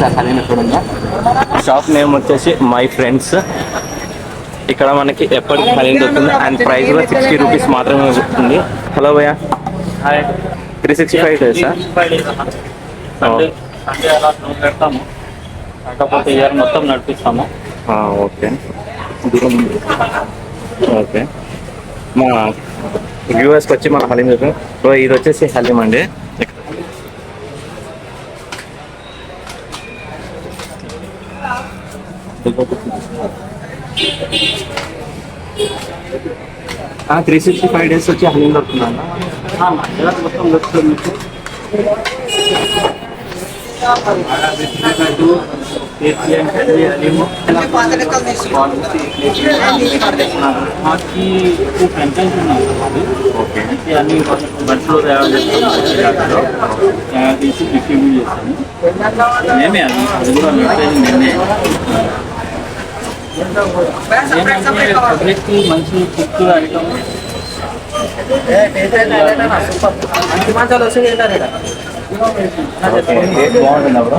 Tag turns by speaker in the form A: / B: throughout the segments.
A: ఒకసారి haleem ఎక్కడుందా. Shop name వచ్చేసి my friends. ఇక్కడ మనకి ఎప్పటికి హలీం దొరుకుతుంది అండ్ ప్రైస్ కూడా 60 రూపీస్ మాత్రమే ఉంటుంది. హలో భయ్యా, 365 డేస్
B: సండే అలా పెడతాము, కాకపోతే ఇయర్ మొత్తం నడిపిస్తాము.
A: Okay okay. మా వ్యూవర్స్కి వచ్చి మన హలీం దొరుకుతుంది. సో ఇది వచ్చేసి హలీం అండి. 365 డేస్ వచ్చి హలీం దొరుకుతుందన్న.
B: మొత్తం దొరుకుతుంది మీకు. అన్ని బస్సులో తయారు చేస్తాము, తయారు చేసి డిస్ట్రిబ్యూట్ చేస్తాము. మేమే అది కూడా మేమే. పబ్లిక్కి మంచి ఫుడ్ ఐటమ్
A: బాగుంటుంది బ్రో.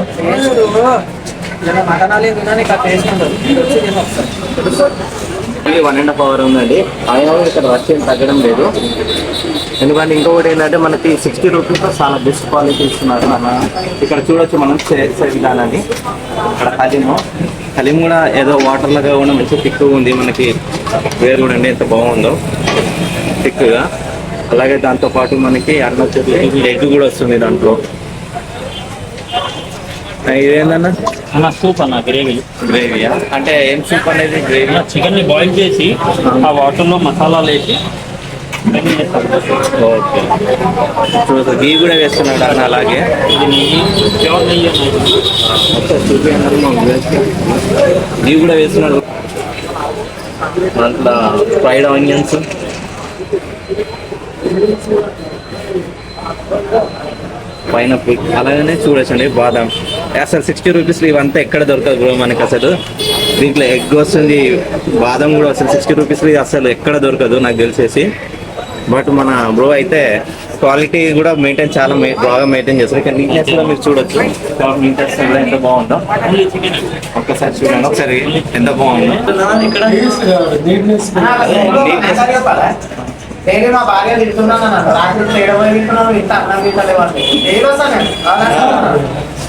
A: ఇది 1.5 hour ఉందండి. అయినా ఇక్కడ రష్ ఏం తగ్గడం లేదు. ఎందుకంటే ఇంకొకటి ఏంటంటే మనకి 60 రూపీస్తో చాలా బెస్ట్ క్వాలిటీ ఇస్తున్నారు. మన ఇక్కడ చూడొచ్చు మనం విధానాన్ని. ఇక్కడ హలీం కూడా ఏదో వాటర్ లాగా కూడా మంచి థిక్గా ఉంది. మనకి వేరు కూడా అండి ఎంత బాగుందో థిక్గా. అలాగే దాంతోపాటు మనకి అన్నం వచ్చేసి ఎగ్ కూడా వస్తుంది దాంట్లో. ఇదేందన్నా
B: సూప్ అన్న,
A: గ్రేవీయా అంటే ఏం సూప్ అనేది? గ్రేవీ
B: చికెన్ ని బాయిల్ చేసి ఆ వాటర్ లో మసాలాలు వేసి
A: ఓకే. గీ కూడా వేస్తున్నాడు అన్న. అలాగే గీ కూడా వేస్తున్నాడు. దాంట్లో ఫ్రైడ్ ఆనియన్స్, పైనాపిల్, అలాగనే చూడొచ్చండి బాదాం. అసలు 60 రూపీస్లో ఇవంతా ఎక్కడ దొరకదు బ్రో మనకి. అసలు దీంట్లో ఎగ్ వస్తుంది, బాదం కూడా అసలు 60 రూపీస్లో అసలు ఎక్కడ దొరకదు నాకు తెలిసేసి. బట్ మన బ్రో అయితే క్వాలిటీ కూడా చాలా బాగా మెయింటైన్ చేస్తారు. ఇక్కడ నీట్నెస్ కూడా మీరు చూడొచ్చు. నీట్నెస్ కూడా ఎంత బాగుందో ఒక్కసారి చూడండి. ఒకసారి ఎంత బాగుందో ఇక్కడ నీట్నెస్.
C: మా భార్య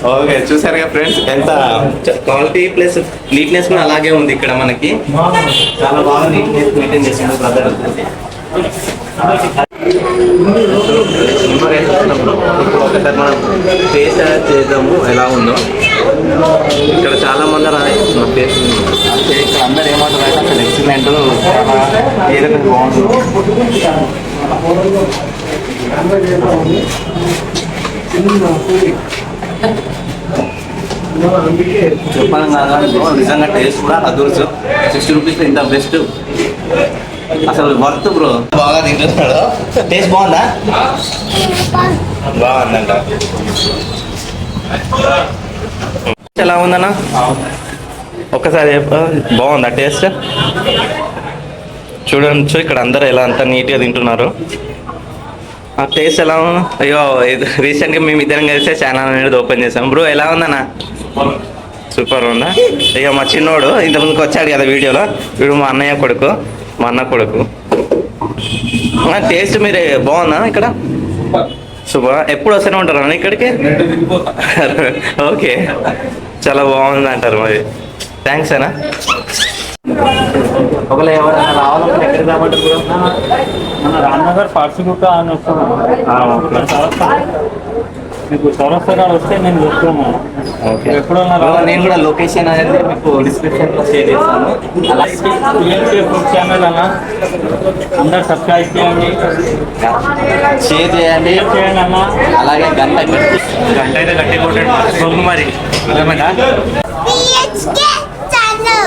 A: ఓకే, చూసారుగా ఫ్రెండ్స్ ఎంత క్వాలిటీ ప్లస్ నీట్నెస్ కూడా అలాగే ఉంది ఇక్కడ మనకి. చాలా బాగా నీట్నెస్ మెయింటైన్ చేస్తున్నారు బ్రదర్. ఇప్పుడు ఒకసారి మనం టేస్ట్ చేద్దాము ఎలా ఉందో. ఇక్కడ చాలా మంది టేస్ట్ ఇక్కడ అందరు ఏమంటారు అంటే అసలు ఎక్సలెంట్, చాలా ఏదైనా బాగుంది. చెప్పాలి కాదా నిజంగా టేస్ట్ కూడా అదృశ్య. 60 రూపీస్ ఇంత బెస్ట్, అసలు వర్త్ బ్రో. బాగా తింటున్నాడు. టేస్ట్ బాగుందా? బాగుందంట. ఎలా ఉందన్నా ఒక్కసారి బాగుందా టేస్ట్? చూడండి ఇక్కడ అందరూ ఎలా అంతా నీట్గా తింటున్నారు. ఆ టేస్ట్ ఎలా ఉందా? అయ్యో రీసెంట్గా మేము ఇద్దరం కలిసే ఛానల్ అనేది ఓపెన్ చేసాం. బ్రో ఎలా ఉందన్నా? సూపర్ ఉందా? ఇక మా చిన్నోడు ఇంతకుముందుకు వచ్చాడు కదా వీడియోలో, వీడు మా అన్నయ్య కొడుకు, మా అన్న కొడుకు. టేస్ట్ మీరు బాగుందా ఇక్కడ? సూపర్. ఎప్పుడు వస్తూనే ఉంటారు అన్న ఇక్కడికి? ఓకే, చాలా బాగుంది అంటారు మరి. థ్యాంక్స్ అన్న. ఒకవేళ ఎవరైనా రావాలంటే ఎక్కడికి రామంటారు?
B: మన రామ్నగర్ పార్సిగుట్ట అని వస్తున్నాను. మీకు చౌరస్తా వస్తే నేను చెప్తున్నాను.
A: ఓకే,
B: ఎప్పుడన్నా
A: నేను కూడా లొకేషన్ అనేది మీకు డిస్క్రిప్షన్లో షేర్ చేస్తాను.
B: అలాగే ఫుడ్ ఛానల్ అన్న అందరు సబ్స్క్రైబ్ చేయండి,
A: షేర్ చేయండి
B: అన్న.
A: అలాగే గంట అయితే గట్టి కొట్టండి మరి.
D: channel.